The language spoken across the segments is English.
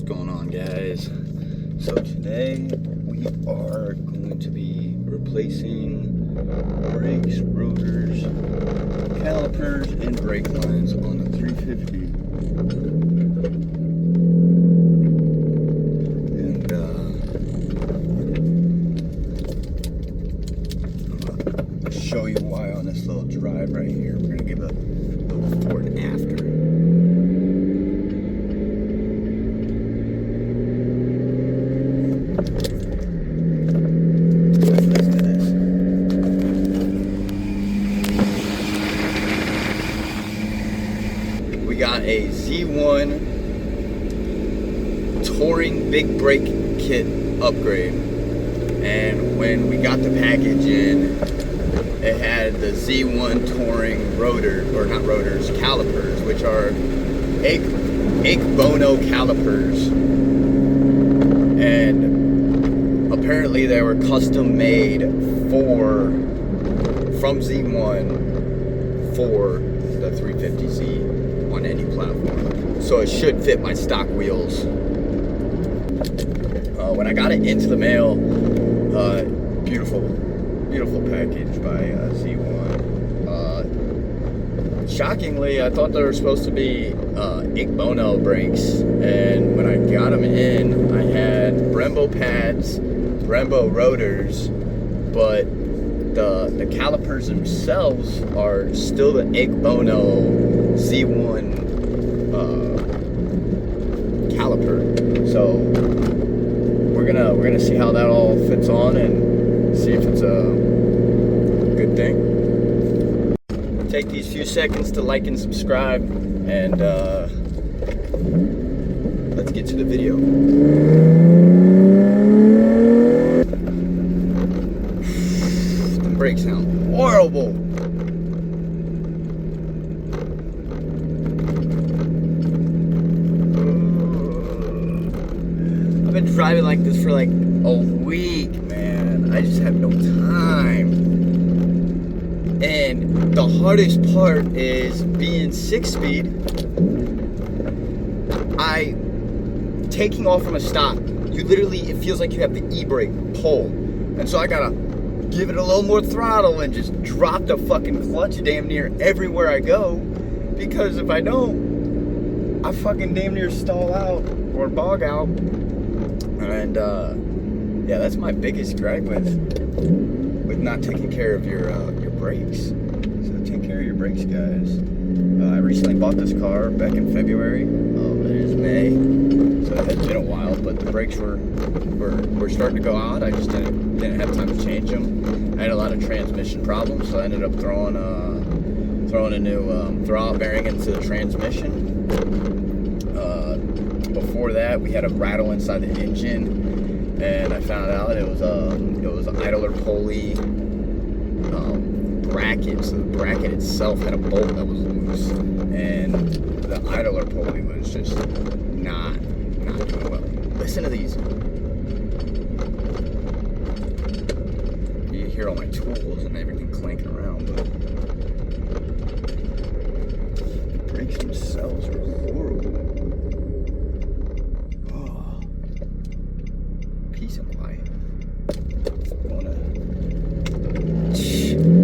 going on, guys? So today we are going to be replacing brakes, rotors, calipers, and brake lines on the 350. And I'm gonna show you why on this little drive right here. We're gonna give a little before and after. We got a Z1 Touring Big Brake Kit upgrade, and when we got the package in, it had the Z1 Touring rotor, or not rotors, calipers, which are Bono calipers, and apparently they were custom made from Z1 for the 350Z on any platform, so it should fit my stock wheels. When I got it into the mail, beautiful package by Z1. Shockingly, I thought they were supposed to be Bono brakes, and when I got them in, I had Brembo pads, Brembo rotors, but the calipers themselves are still the Bono Z1 caliper. So we're gonna see how that all fits on and see if it's a good thing. Take these few seconds to like and subscribe, and let's get to the video. The brakes sound horrible. I've been driving like this for like a week, man. I just have no time. And the hardest part is being 6-speed. Taking off from a stop, you literally, it feels like you have the e-brake pull. And so I gotta give it a little more throttle and just drop the fucking clutch damn near everywhere I go. Because if I don't, I fucking damn near stall out or bog out. And yeah, that's my biggest gripe with not taking care of your brakes. So take care of your brakes, guys. I recently bought this car back in February. It is May, so it has been a while, but the brakes were starting to go out. I just didn't have time to change them. I had a lot of transmission problems, so I ended up throwing a new throwout bearing into the transmission. Before that, we had a rattle inside the engine, and I found out it was an idler pulley bracket. So the bracket itself had a bolt that was loose, and the idler pulley was just not doing well. Listen to these. You hear all my tools and everything clanking around, but the brakes themselves are horrible. Peace and quiet.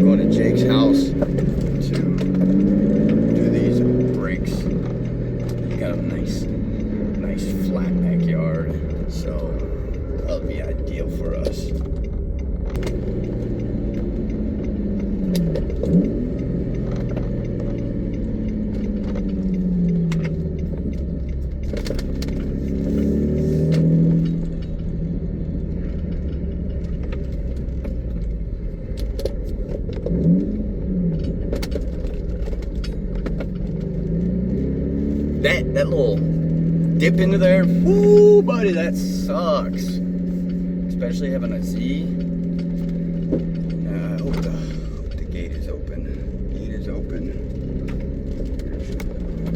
Going to Jake's house to do these brakes. He's got a nice flat backyard, so that'll be ideal for us. That little dip into there, whoo, buddy, that sucks. Especially having a Z. I hope the gate is open. Gate is open.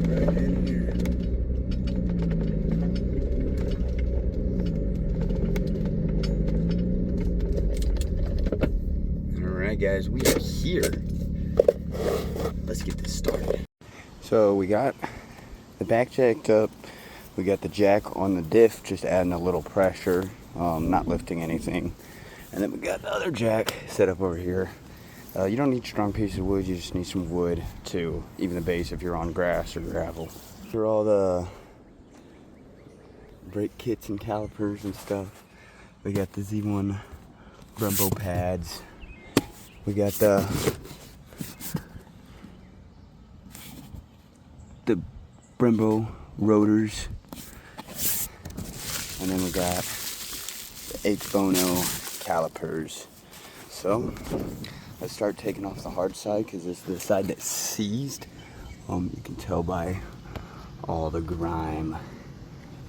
Right in here. All right, guys, we are here. Let's get this started. So we got the back jacked up, We got the jack on the diff, just adding a little pressure, not lifting anything. And then we got the other jack set up over here. You don't need strong pieces of wood, you just need some wood to even the base if you're on grass or gravel. For all the brake kits and calipers and stuff, we got the Z1 Brembo pads. We got the Brembo rotors. And then we got the H Bono calipers. So let's start taking off the hard side because this is the side that's seized. You can tell by all the grime,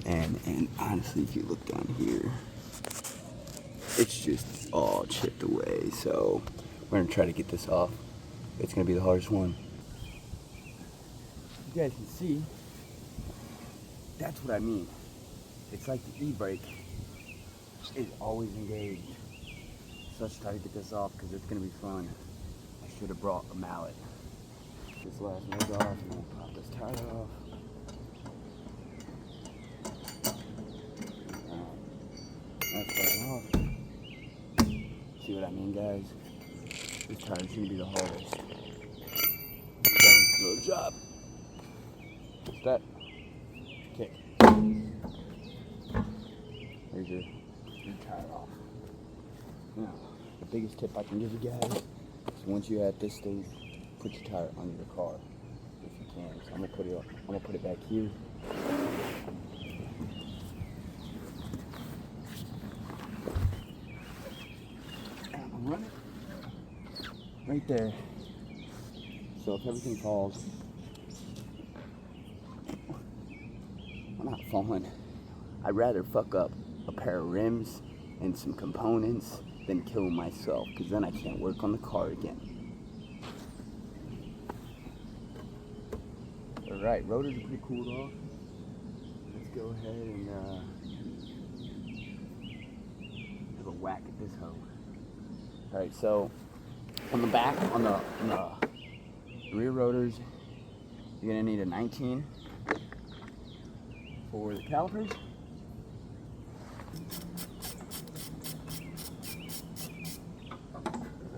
and honestly, if you look down here, it's just all chipped away. So we're gonna try to get this off. It's gonna be the hardest one. You guys can see, that's what I mean. It's like the e-brake is always engaged. So let's try to get this off because it's gonna be fun. I should have brought a mallet. This last nose off, and then pop this tire off. That's right off. See what I mean, guys? This tire is gonna be the hardest. So, little job. Step. Kick. There's your tire off. Now, the biggest tip I can give you guys is once you're at this stage, put your tire under your car if you can. So I'm gonna put it back here. And I'm gonna run it right there. So if everything falls, I'm not falling. I'd rather fuck up a pair of rims and some components than kill myself, because then I can't work on the car again. Alright, rotors are pretty cooled off. Let's go ahead and have a whack at this hoe. Alright, so on the back, on the rear rotors, you're gonna need a 19 for the calipers.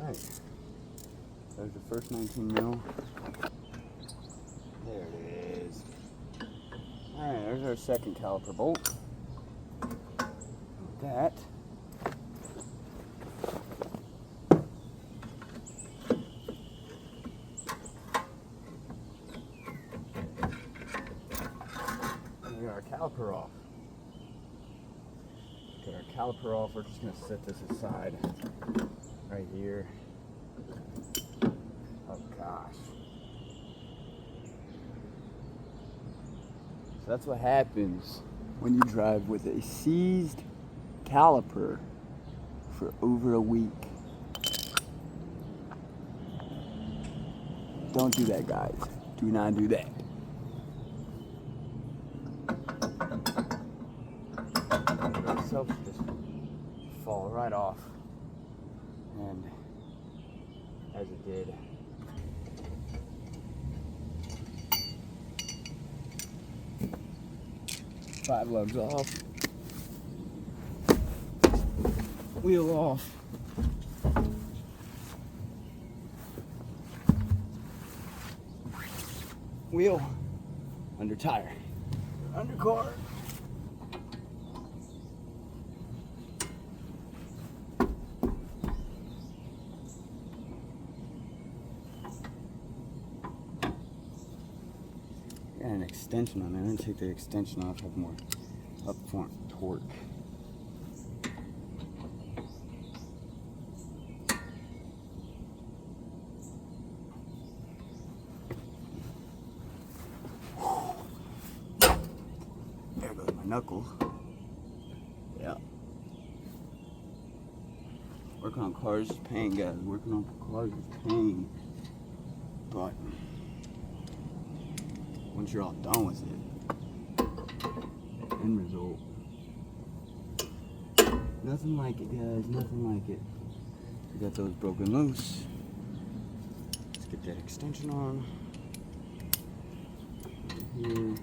Alright, there's the first 19 mil. There it is. Alright, there's our second caliper bolt. That. We got our caliper off. Get our caliper off. We're just going to set this aside right here. Oh gosh. So that's what happens when you drive with a seized caliper for over a week. Don't do that, guys. Do not do that. Itself just fall right off, and as it did. Five lugs off. Wheel off. Wheel under tire. Under car. Got an extension on there. I'm gonna take the extension off, have more up front torque. There goes my knuckle. Yeah. Working on cars is pain, guys. Working on cars is pain. But once you're all done with it, end result, nothing like it, guys, nothing like it. We got those broken loose. Let's get that extension on. Here.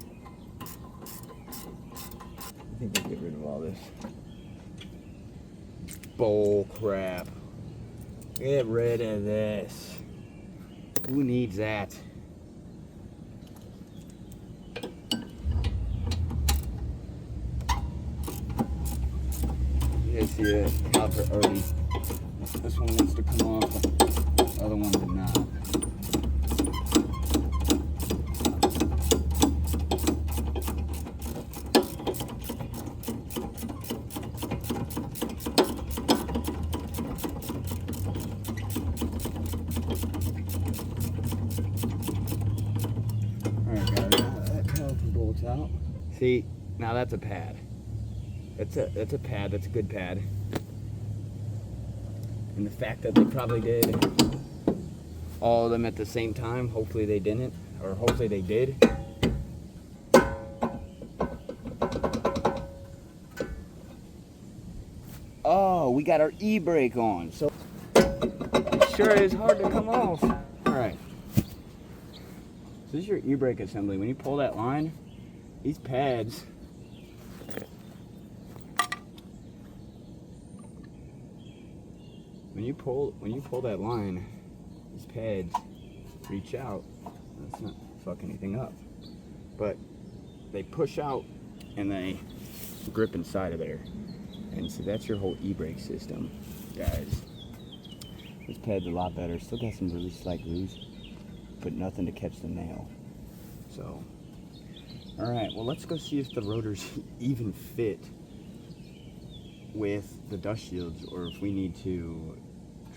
think we'll get rid of all this bull crap. Get rid of this. Who needs that? You guys see it? Caliper already. This one wants to come off. The other one did not. Out. See, now that's a pad. That's a pad. That's a good pad. And the fact that they probably did all of them at the same time, hopefully they didn't, or hopefully they did. Oh, we got our e-brake on, so it sure is hard to come off. All right. So this is your e-brake assembly. When you pull that line, these pads, when you pull that line, these pads reach out. Let's not fuck anything up, but they push out and they grip inside of there. And so that's your whole e-brake system, guys. This pad's a lot better. Still got some really slight grooves, but nothing to catch the nail. So. All right, well, let's go see if the rotors even fit with the dust shields, or if we need to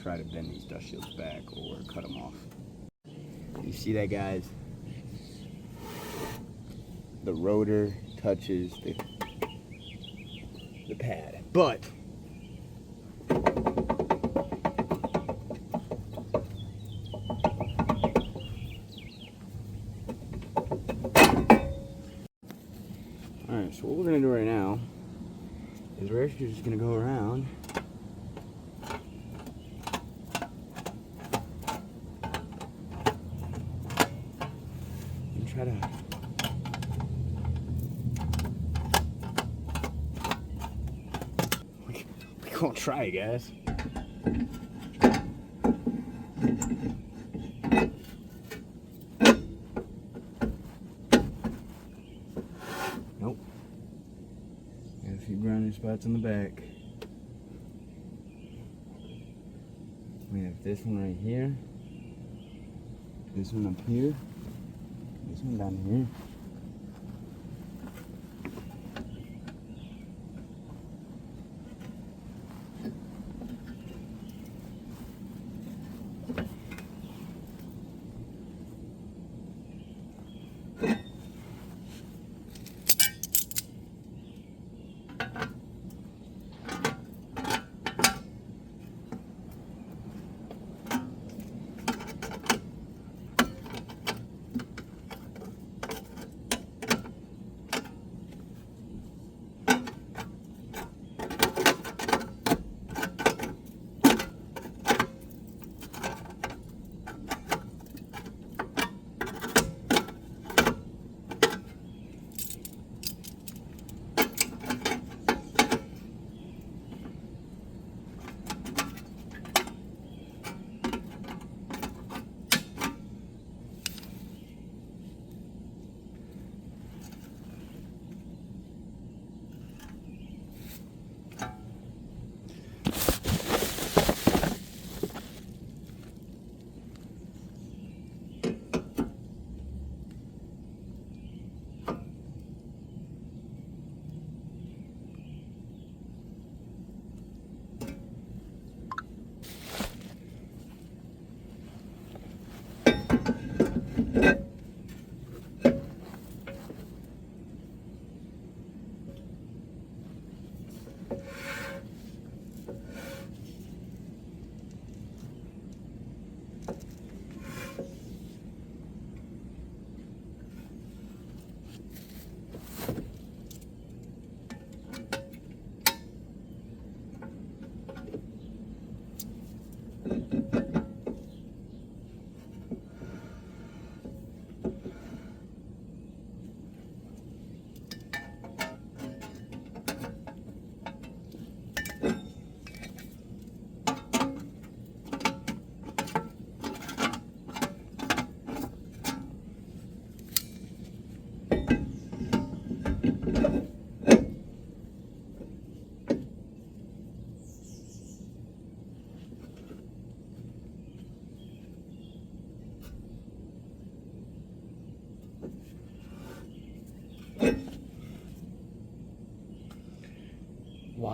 try to bend these dust shields back or cut them off. You see that, guys? The rotor touches the pad, but alright, so what we're going to do right now is we're actually just going to go around and try to we're going to try, guys. Nope. Got a few grinding spots in the back. We have this one right here. This one up here. This one down here.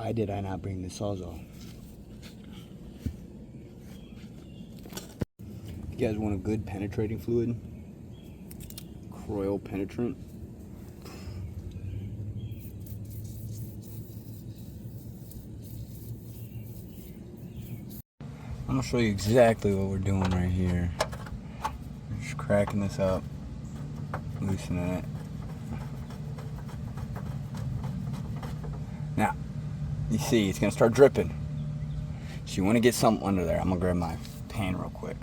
Why did I not bring the Sawzall? You guys want a good penetrating fluid? Kroil penetrant. I'm gonna show you exactly what we're doing right here. We're just cracking this up, loosening it. Now, you see it's gonna start dripping. So you wanna get something under there. I'm gonna grab my pan real quick.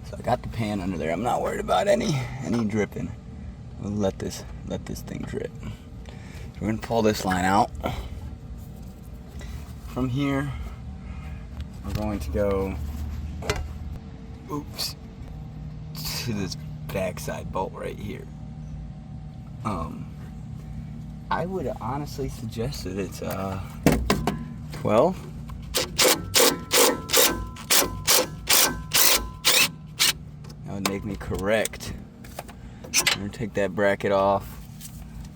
So I got the pan under there. I'm not worried about any dripping. We'll let this thing drip. So we're gonna pull this line out. From here, we're going to go, to this backside bolt right here. I would honestly suggest that it's 12. That would make me correct. I'm gonna take that bracket off,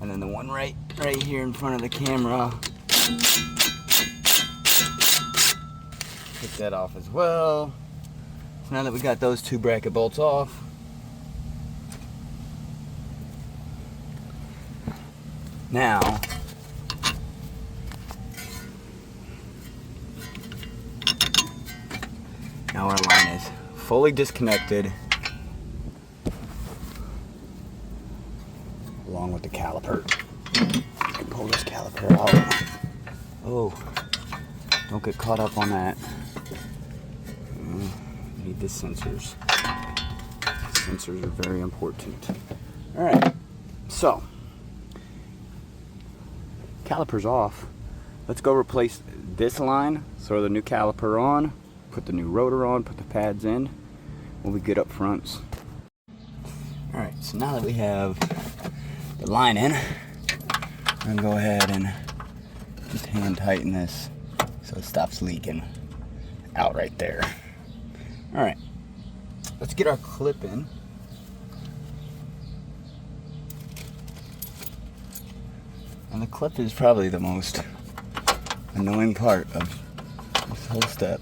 and then the one right here in front of the camera, take that off as well. So now that we got those two bracket bolts off, now our line is fully disconnected along with the caliper. You can pull this caliper out. Oh, don't get caught up on that. Need the sensors. Sensors are very important. All right, so caliper's off. Let's go replace this line. Throw the new caliper on, put the new rotor on, put the pads in. We'll be good up front. All right, so now that we have the line in, I'm gonna go ahead and just hand tighten this so it stops leaking out right there. All right, let's get our clip in. And the clip is probably the most annoying part of this whole step.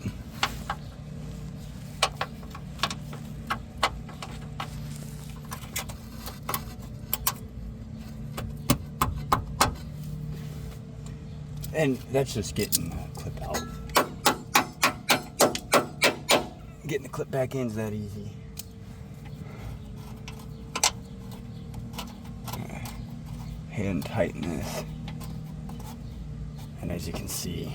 And that's just getting the clip out. Getting the clip back in is that easy. Hand tighten this. And as you can see,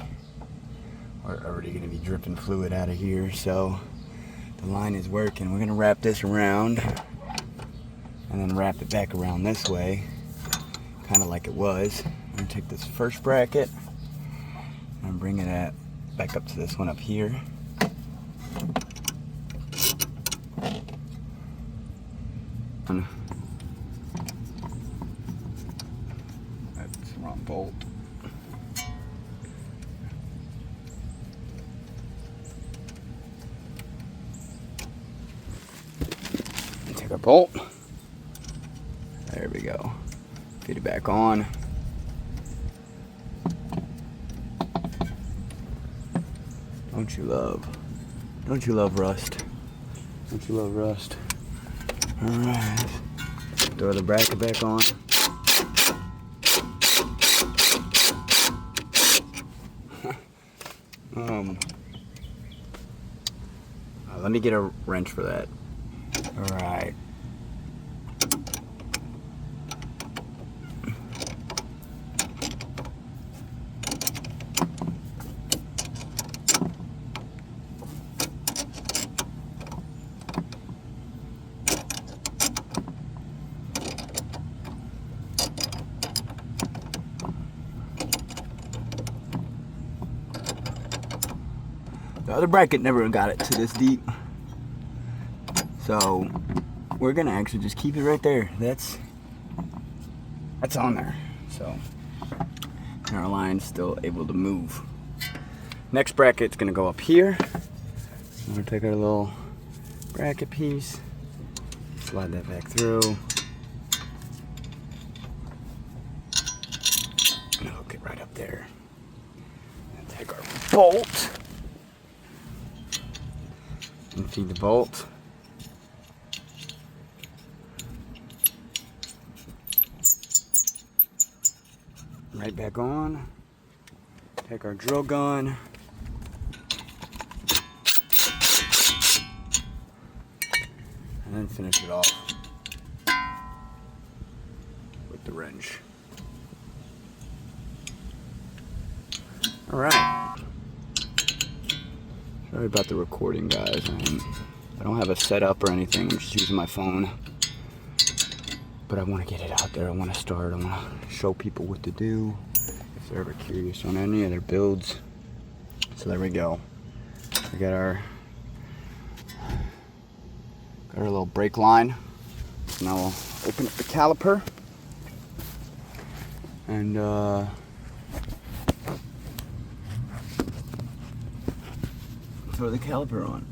we're already going to be dripping fluid out of here, so the line is working. We're going to wrap this around and then wrap it back around this way, kind of like it was. I'm going to take this first bracket and bring it back up to this one up here. That's the wrong bolt. Take our bolt. There we go. Fit it back on. Don't you love rust? Don't you love rust? Alright. Throw the bracket back on. Let me get a wrench for that. Alright. The other bracket never got it to this deep, so we're gonna actually just keep it right there. That's on there, so our line's still able to move. Next bracket's gonna go up here. I'm gonna take our little bracket piece, slide that back through, and hook it right up there. bolt. Empty the bolt. Right back on. Take our drill gun. And then finish it off with the wrench. Alright. Sorry about the recording, guys. I don't have a setup or anything. I'm just using my phone. But I want to get it out there. I want to start. I want to show people what to do if they're ever curious on any of their builds. So there we go. We got our little brake line. Now we'll open up the caliper and throw the caliper on.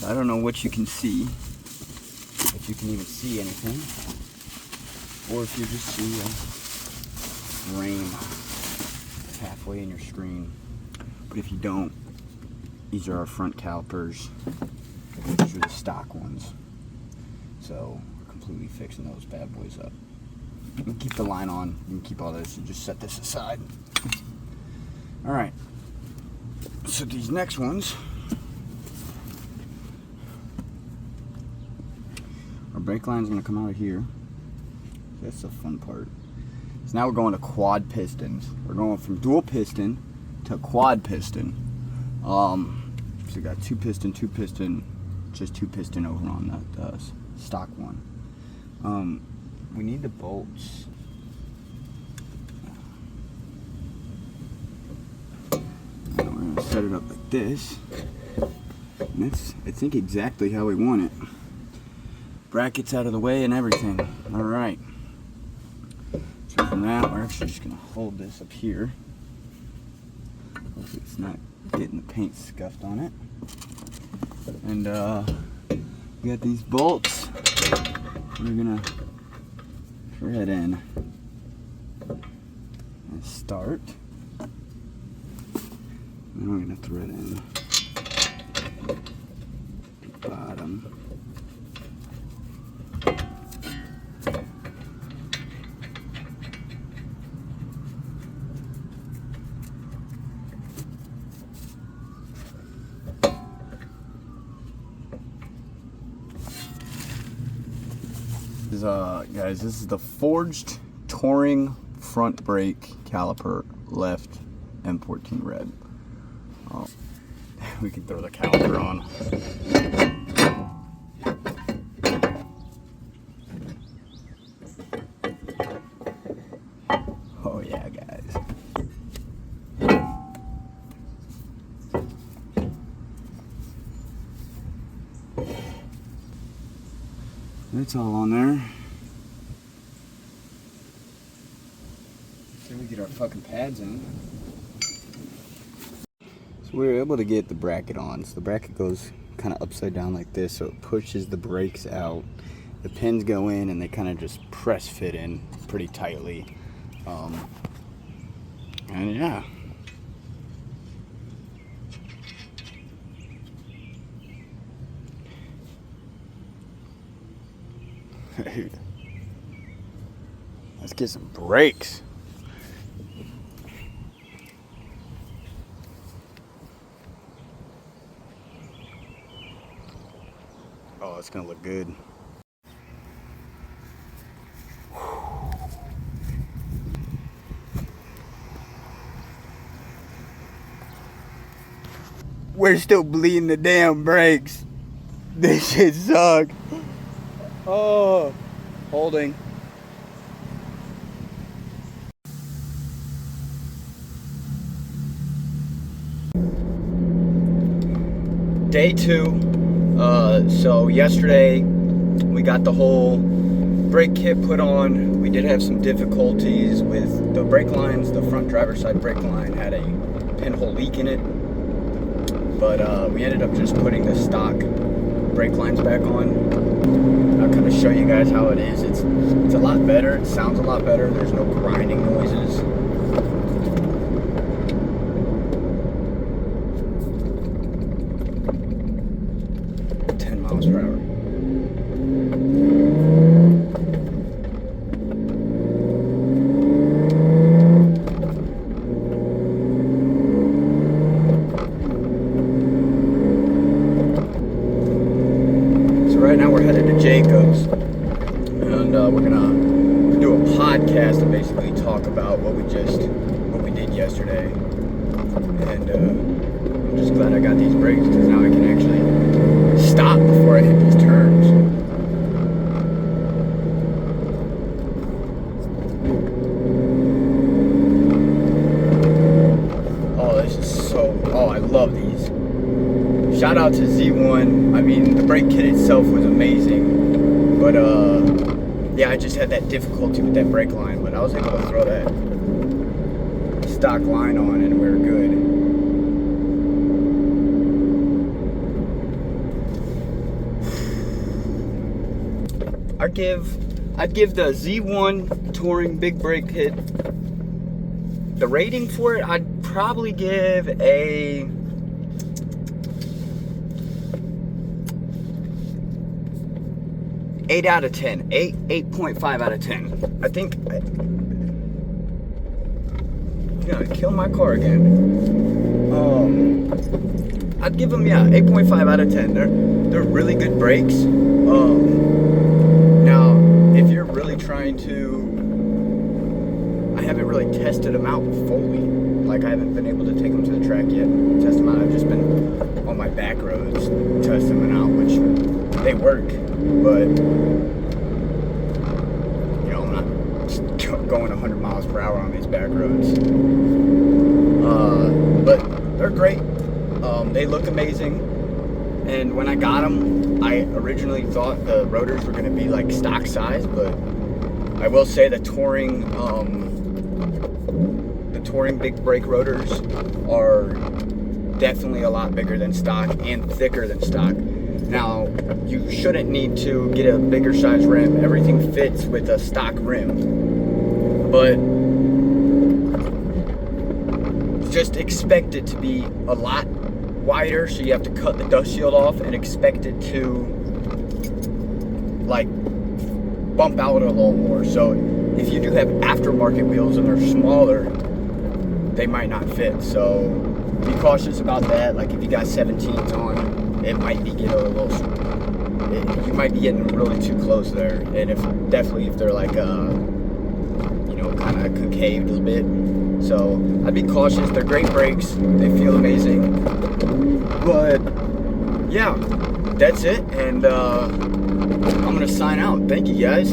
I don't know what you can see, if you can even see anything, or if you just see a frame halfway in your screen. But if you don't, these are our front calipers. These are the stock ones. So we're completely fixing those bad boys up. You can keep the line on, you can keep all this, and just set this aside. Alright, so these next ones, our brake line's going to come out of here. That's the fun part. So now we're going to quad pistons. We're going from dual piston to quad piston. So we got two piston, just two piston over on the stock one. We need the bolts. Now we're going to set it up like this. And that's, I think, exactly how we want it. Brackets out of the way and everything. Alright. So from that, we're actually just going to hold this up here. Hopefully it's not getting the paint scuffed on it. And we got these bolts. We're going to thread in and start. Then we're going to thread in the bottom. Guys, this is the forged Touring front brake caliper, left M14 red. Oh, we can throw the caliper on. Oh yeah, guys. It's all on there. Then we get our fucking pads in. So we were able to get the bracket on. So the bracket goes kind of upside down like this, so it pushes the brakes out. The pins go in and they kind of just press fit in pretty tightly. And yeah. Let's get some brakes. Oh, it's gonna look good. We're still bleeding the damn brakes. This shit sucks. Oh, holding. Day 2. So yesterday we got the whole brake kit put on. We did have some difficulties with the brake lines. The front driver's side brake line had a pinhole leak in it. But we ended up just putting the stock brake lines back on, I'll kind of show you guys how it is. It's a lot better. It sounds a lot better. There's no grinding noises. Miles per hour. So right now we're headed to Jacobs, and we're gonna do a podcast and basically talk about what we did yesterday. And I'm just glad I got these brakes because now I can actually stop before I hit these turns. Oh, this is I love these. Shout out to Z1. I mean, the brake kit itself was amazing, but yeah, I just had that difficulty with that brake line, but I was able to throw that stock line on and we were good. I'd give the Z1 Touring Big Brake Kit, the rating for it, I'd probably give a 8 out of 10. 8.5 out of 10. I think I'm gonna kill my car again. I'd give them 8.5 out of 10. They're really good brakes. Now, if you're really trying to, I haven't really tested them out fully. Like, I haven't been able to take them to the track yet and test them out. I've just been on my back roads testing them out, which they work, but you know, I'm not just going 100 miles per hour on these back roads. But they're great. They look amazing. And when I got them, I originally thought the rotors were going to be like stock size, but I will say the touring big brake rotors are definitely a lot bigger than stock and thicker than stock. Now, you shouldn't need to get a bigger size rim. Everything fits with a stock rim, but just expect it to be a lot wider, so you have to cut the dust shield off and expect it to like bump out a little more. So if you do have aftermarket wheels and they're smaller, they might not fit. So be cautious about that. Like if you got 17s on, it might be getting a little, you might be getting really too close there. And if they're like you know, kind of concaved a little bit. So I'd be cautious. They're great brakes. They feel amazing. But yeah, that's it. And I'm gonna sign out. Thank you guys.